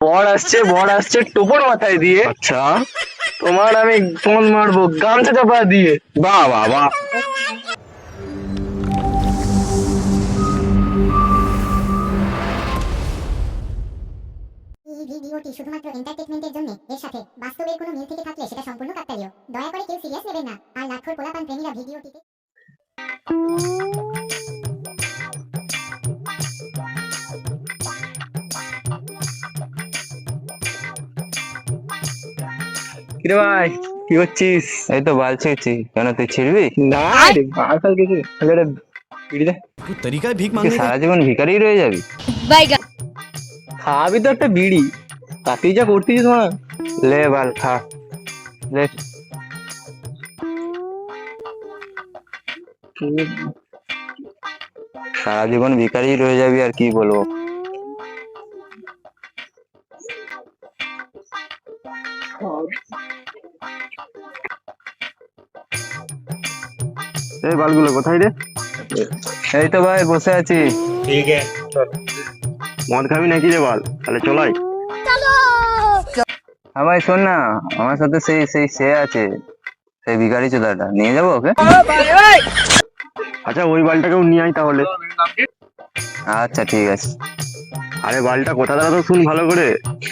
বর আসছে টোপর মাথায় দিয়ে। আচ্ছা, তোমার আমি ফোন মারবো গামছা চাপা দিয়ে। বাহ বাহ বাহ। এই ভিডিওটি শুধুমাত্র এন্টারটেইনমেন্টের জন্য। এর সাথে বাস্তবের কোনো মিল থেকে থাকলে সেটা সম্পূর্ণ কাকতালীয়। দয়া করে কেউ সিরিয়াস নেবেন না। আর লাখোর পোলাপান প্রেমীরা ভিডিওটিতে কিরে ভাই কি করছিস? এই তো বাল ছিঁড়ছি। কেন তুই ছিড়বি? না রে বাল কিছু পিড়ি দে। कोई तरीका है भीख তুই मांगने का? সারা জীবন ভিখারি রয়ে যাবি? খাবি তো একটা বিড়ি, তাতেই যা করতেছিস তোমার। লে বাল খা, লে। সারা জীবন ভিখারি রয়ে যাবি, আর কি বলবো। এই বালগুলো কোথায় রে? এই তো ভাই বসে আছি। ठीक है মদ খাবি নাকি রে বাল? তাহলে চলাই। হ্যাঁ ভাই শোন না, আমার সাথে সে আছে, সেই ভিখারি চোদাটা, নিয়ে যাবো ওকে? আচ্ছা ওই বালটাকেও নিয়ে আয় তাহলে। আচ্ছা ঠিক আছে। আরে বালটা কোথা দাঁড়া তো শুন ভালো করে,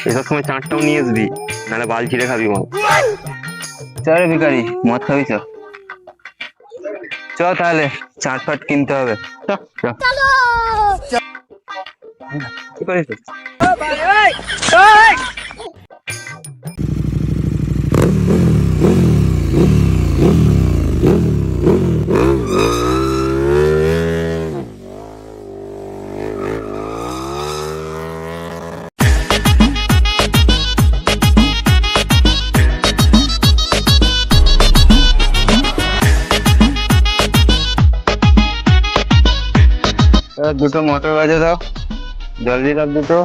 এসব সময় চাঁটটাও নিয়ে আসবি, নাহলে বাল ছিঁড়ে খাবি মদ। চল রে ভিখারি, মদ খাবি চ। চ তাহলে, চাট ফাট কিনতে হবে। কি করিস? দুটো মটর বাজে দাও, জলদি দাও দুটো।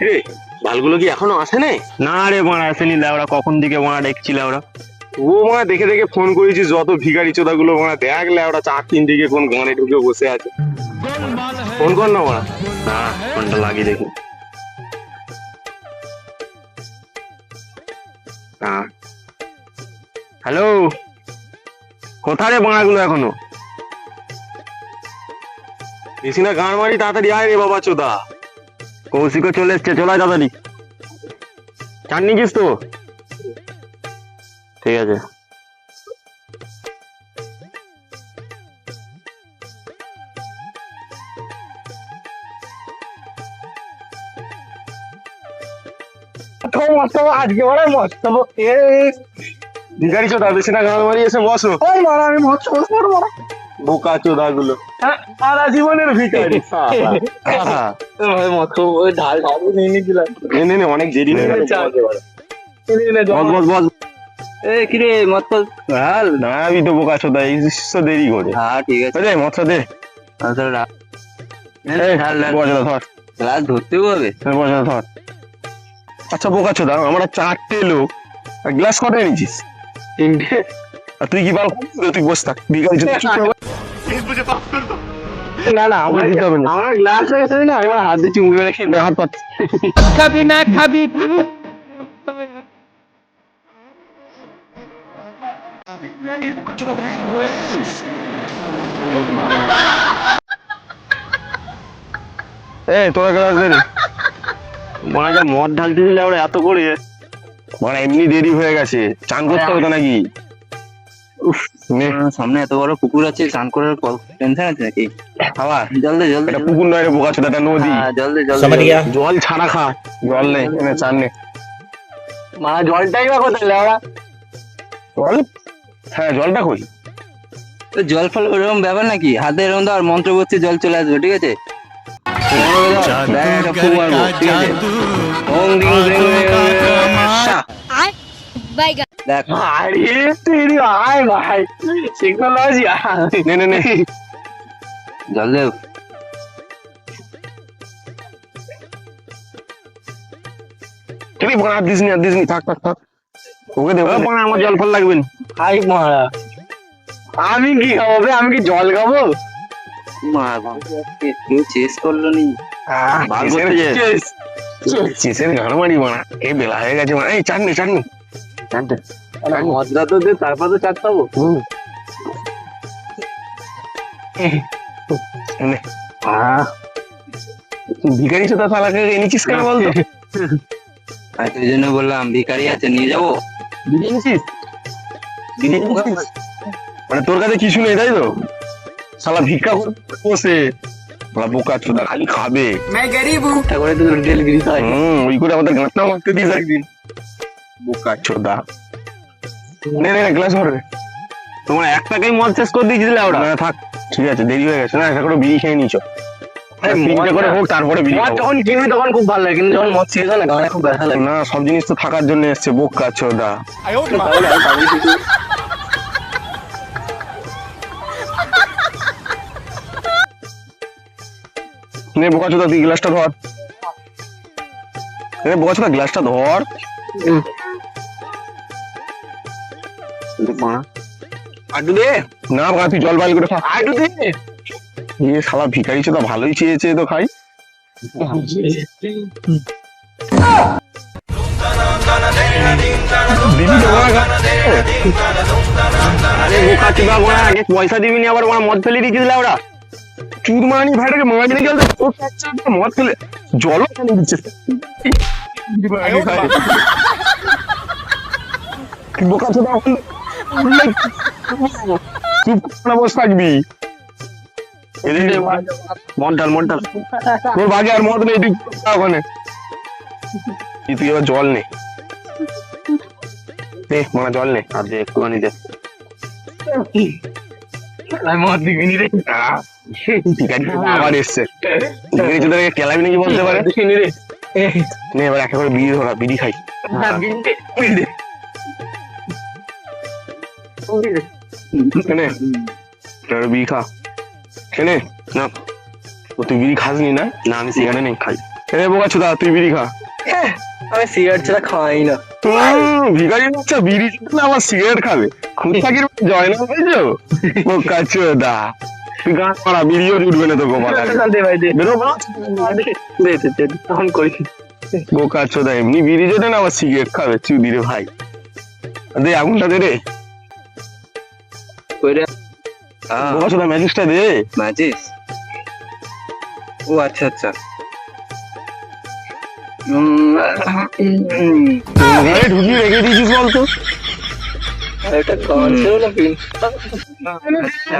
রে বালগুলো কি এখনো আসে নাই? না রে মারা আসেনি, ওরা কখন দিকে মারা দেখছিল ওরা। ও মানে দেখে দেখে ফোন করেছি, যত ভিখারি চোদা গুলো মানে দেখলে ওরা 4-3 কোন গানে ঢুকে বসে আছে। ফোন কর না ওরা। না ফোনটা লাগিয়ে দেখি। হ্যালো, কোথায় রে বাড়াগুলো এখনো? বেশি না গান মারি, তাড়াতাড়ি আয় রে বাবা চোদা। কৌশিকও চলে এসছে, চলাই তাড়াতাড়ি। চান নিয়েছিস তো? ঠিক আছে। আজকে বড় মস্ত ভিখারি চোদা, বেশি না গান মারি, এসে বসো। ওই মারা আমি মস্ত বড় বোকা চোদা গুলো সারা জীবনের ভিখারি। ভাই মস্ত ওই ঢাল ঢাল নিয়ে নিয়েছিলাম। নে নে, অনেক দেরি হয়ে গেছে। বস বস বস। এ কিরে মত হাল না, আমি তো বোকা চোদা, এই তো দেরি করে। হ্যাঁ ঠিক আছে, রে মত দে। আচ্ছা রাখ, এই ঢাল ঢাল বসে ধর, ক্লাস ধরতে হবে, বসে ধর। আচ্ছা বোকা চোদা, আমরা 4টে লোক, গ্লাস কটা নিয়েছিস? 3টে। আর তুই কি বল, তুই বস থাক, বিকাল না না আমার দিতে হবে না। আমার গ্লাস গেছে না, আমি হাত দিয়ে চুমু মেরে খেয়ে হাত পাচ্ছি। খাবি না খাবি এই তোরা গ্লাস দে রে। মারা যা মদ ঢালতে দিলে আমরা এত করে, মানে এমনি দেরি হয়ে গেছে, চান করতে হবে তো নাকি? উফ, সামনে এত বড় পুকুর আছে, চান করার টেনশন আছে নাকি? খাওয়া জলদি জলদি। এটা পুকুর নয় রে বোকা চোদা, এটা নদী। জলদি জলদি, জল ছাড়া খা, জল নেই এনে, চান নেই। মারা জলটাই বা কোথায় লেওড়া? জল, হ্যাঁ জলটা কই? জল ফল ওরকম ব্যাপার নাকি, হাতে এরকম আর মন্ত্র করছি জল চলে আসবে, ঠিক আছে? জাদু ঠিক আছে, ও দেখ আরে তুই আয় ভাই টেকনোলজি নে নে নে জল দেব। তুই বড় আর দিস নি থাক থাক থাক ওকে দেবো আমার জল ফল লাগবে না। হাই মারা আমি কি খাবো বে? আমি কি জল খাবো? কেউ চেস করলো নি। বার করতে যে চিসের গান মারি মারা এই বেলা হয়ে গেছে মারা এই চাটনি মদরা তো দে, তারপর তো চাট খাবো। নে। ভিখারি চোদা শালাকে এনেছিস কেন বলতো আর তুই জন্য বললাম ভিখারি আছে নিয়ে যাবো। বিড়ি এনেছিস মানে তোর কাছে কিছু নেই তাই তো শালা ভিক্ষা করে বসে বড় বোকা চোদা খালি খাবে তারপরে তো ডেলিভারি হয়। ওই করে আমাদের গাঁটটা মারতে দিস একদিন বোকা চোদা নে নে গ্লাস ভরে তোমার এক টাকাই মদ শেষ করে দিয়েছিলে ওরা না থাক ঠিক আছে দেরি হয়ে গেছে না একটা করে বিড়ি খেয়ে নিছো তিনটে করে হোক তারপরে বিড়ি মদ খাবো। যখন কিনি তখন খুব ভালো লাগে, কিন্তু যখন মদ শেষ হয় না গানে খুব ব্যথা লাগে। না সব জিনিস তো থাকার জন্য এসছে বোকা চোদা নে বোকা চোদা তুই গ্লাসটা ধর নে বোকা চোদা গ্লাসটা ধর আটু দে, না বাবা তুই জল বাইল করে খা আটু দে। এ শালা ভিখারি চোদা ভালোই চেয়েছে তো খাই দিবি তো বাবা খা। আরে বোকা চোদা গোড়া আগে পয়সা দিবি নি আবার ওরা মদ ফেলে দিয়েছিল ওরা চুর মানি ভাইটাকে মাগিনি গেল মদ ফেলে জলও ফেলে দিচ্ছে বোকা চোদা চুপ করে বসে থাকবি মদ ঢাল তোর ভাগে আর মদ নেই তুই ওখানে তুই এবার জল নে মানে জল নে আর যে একটুখানি দে আমি মদ দিবিনি রে, ভিখারি আবার এসছে ভিখারি চোদাকে কেলাবি নাকি বলতে পারে দিবিনি রে। নে এবার একটা করে বিড়ি ধরা বিড়ি খাই হ্যাঁ, বিড়ি দে, বিড়ি দে। নে এবার বিড়ি খা নে না ও তুই বিড়ি খাসনি না না আমি সেখানে নেই খাই এ বোকা চোদা তুই বিড়ি খা আমি সিগারেট ছাড়া খাই না। ভিখারি বাচ্চা বিড়ি না আবার সিগারেট খাবে খুব থাকির জয় না বুঝছো বোকা চোদা তুই গান মারা বিড়িও জুটবে না তো গোপাল দে ভাই দে, বেরো বলো দে দে দে, তখন করি। বোকা চোদা এমনি বিড়ি জোটে না আবার সিগারেট খাবে চুদি রে ভাই দে আগুনটা দে রে কইরে বোকা চোদা ম্যাজিকটা দে মাজিস। ও আচ্ছা আচ্ছা। ঘরে ঢুকিয়ে রেখে দিয়েছিস বলতো এটা খাওয়ার ছিল না কি?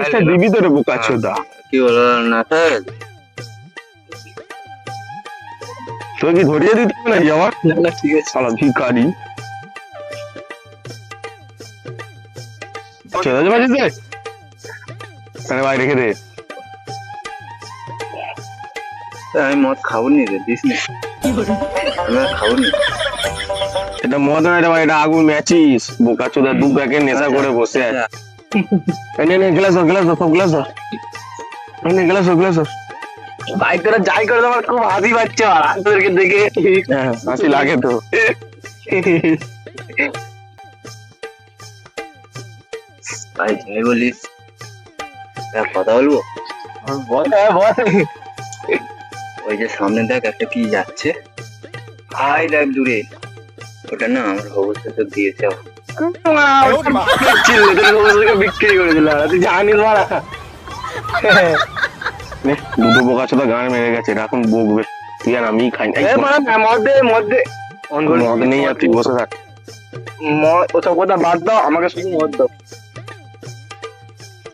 একটা দিবি তো রে বোকা চোদা কি বলো না স্যার? তোর কি ধরিয়ে দিতে হবে নাকি আমার না না ঠিক আছে। শালা ভিখারি চলে যাবে বাজিস দে আরে ভাই রেখে দে আমি মদ খাবো নি রে, দিস নি। আমি আর খাবো নি। এটা মদ না এটা ভাই এটা আগুন ম্যাচিস বোকা চোদা দু প্যাকেট নেশা করে বসে আছে নে নে গ্লাস ধর সব গ্লাস ধর নে গ্লাস ধর ভাই তোরা যাই করে আমার খুব হাসি পাচ্ছে আর তোদেরকে দেখে। হ্যাঁ হাসি লাগে তো ভাই যাই বলিস একটা কথা বলবো। বল হ্যাঁ বল। ওই যে সামনে দেখ একটা কি যাচ্ছে, ভাই দেখ দূরে, ওটা না আমার অবস্থা তো দিয়েছে। বিক্রি করে দিল, তুই জানিস মারা। নে দুটো বোকা চোদা গান মেরে গেছে এখন বকবে তুই আর আমি খাই না মধ্যে মধ্যে মদ নেই আর তুই বসে থাক ওসব কথা বাদ দাও, আমাকে শুধু মদ দাও।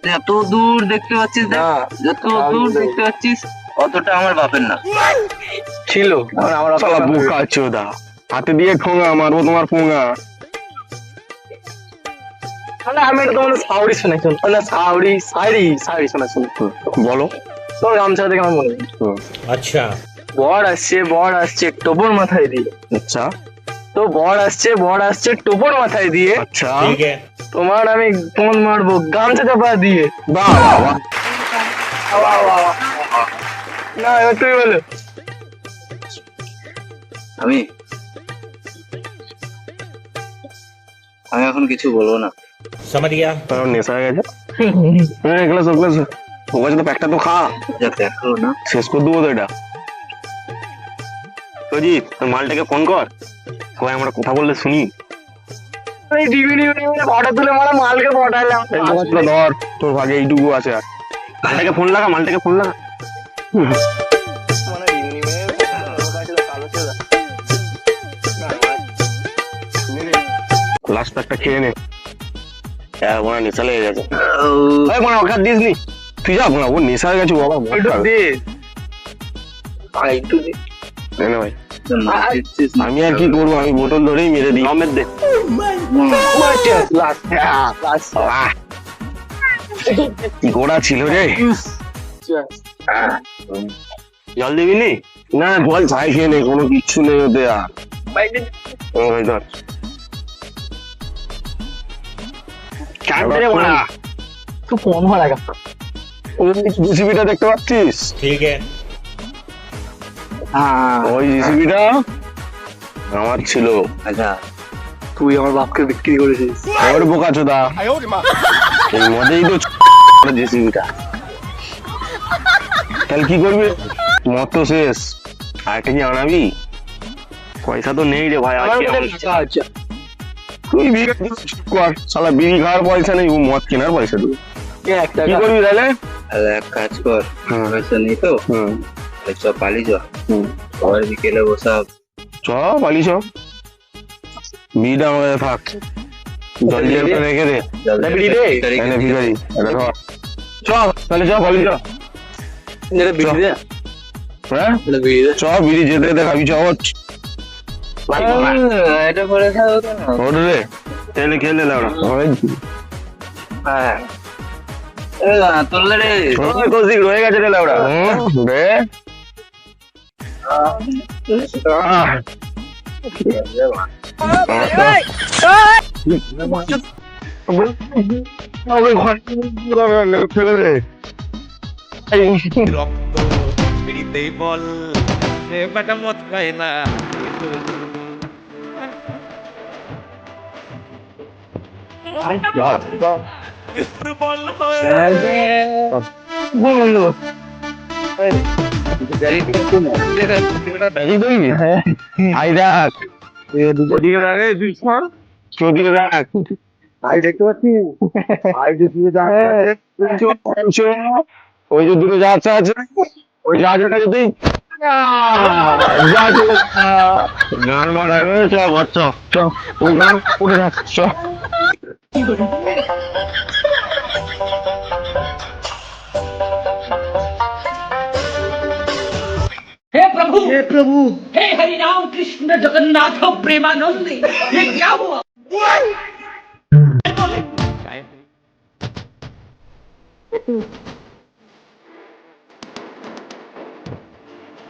যত দূর দেখতে পাচ্ছিস দেখ, না, যত দূর দেখতে পাচ্ছিস অতটা আমার বাপের না ছিল আমার শালা বোকা চোদা হাতে দিয়ে ঠোঙা মারবো তোমার পোঙা আমি এটা তোমার সাউরি শোনাই শোন না, সাউরি শোনা শোন। বলো তোর গামছা দেখে আমার মনে আচ্ছা বর আসছে টোপর মাথায় দিয়ে, আচ্ছা তো তো বর আসছে টোপর মাথায় দিয়ে, আচ্ছা তোমার আমি ফোন মারবো গামছা চাপা দিয়ে। বাহ বাহ বাহ। না এবার তুই বলো। আমি আমি এখন কিছু বলবো না। তোর নেশা হয়ে গেছে। গ্লাস ও কাছে তো প্যাকটা তো খা, যা দেখো না, শেষ করে দেবো তো এটা। অজিত তোর মালটাকে ফোন কর, সবাই আমরা কথা বললে শুনি। এই ডিভিডি ফটো তুলে মারা মালকে পটাইলাম। এই কাগজটা ধর, তোর ভাগে এইটুকু আছে। আর মালটাকে ফোন লাগা, মালটাকে ফোন লাগা। লাস্ট একটা খেয়ে নে। হ্যাঁ মনে নেশা লেগে গেছে। এই মনে ওকে দিস নি, তুই যা মনে, ও নেশা হয়ে গেছে বাবা। একটু দে একটু দে। নে নে ভাই, দিচ্ছিস না। আমি আর কি করবো, আমি বোতল ধরেই মেরে দিই। আহমেদ দে। আহ, কি গোড়া ছিল রে। জল দিবি নি? না জল ছাই খেয়ে নেই, কোনো কিচ্ছু নেই ওতে। আর ও ভাই ধর কাঁদতে রে বড়া। তুই ফোন মারা গা। ওই জিসিবিটা দেখতে পাচ্ছিস? ওই জিসিবিটা আমার ছিল। আচ্ছা, তুই আমার বাপকে বিক্রি করেছিস। ওর বোকা চোদা, এই মদেই তো জিসিবিটা। তাহলে কি করবি? মদ তো শেষ, আর একটা কি আনাবি? পয়সা তো নেই রে ভাই। আর কি আনবো? তুই বিড়ি কর, শালা বিড়ি খাওয়ার পয়সা নেই, ও মদ কেনার পয়সা দেবে। একটা কি করবি তাহলে? তাহলে এক কাজ কর, পয়সা নেই তো হুম চ পালি চ, সবাই বিকেলে বসাব। চ পালি চ, বিড়িটা আমাদের থাক, জল দিয়ে ওটা রেখে দে। বিড়ি দে। এনে ভিখারি, এটা ধর। চ তাহলে চ পালি চ। এটা বিক্রি দে। হ্যাঁ এটা বিক্রি দে। চ বিড়ি যেতে যেতে খাবি চ। এটা করে খাও তো না। ওটা রে তেলে খেলে লাউড়া। হ্যাঁ তোলে রে। কৌশিক রয়ে গেছে রে লাউড়া। রে ফেলে রে। রক্ত পিড়িতেই বল এ বেটা মদ খায় না। বল আই দেখ, ওদিকে রাখ, তুই সর, ওদিকে রাখ। আই দেখতে পাচ্ছিস? আই দেখতে যাচ্ছে, ওই যে দুটো জাহাজ আছে, ওই জাহাজের কাছে তুই গান মারা চ বাচ্চা চ, ওই গান উঠে থাক চ। हे प्रभु हे हरि राम कृष्ण जगन्नाथ प्रेमानंद ये क्या हुआ?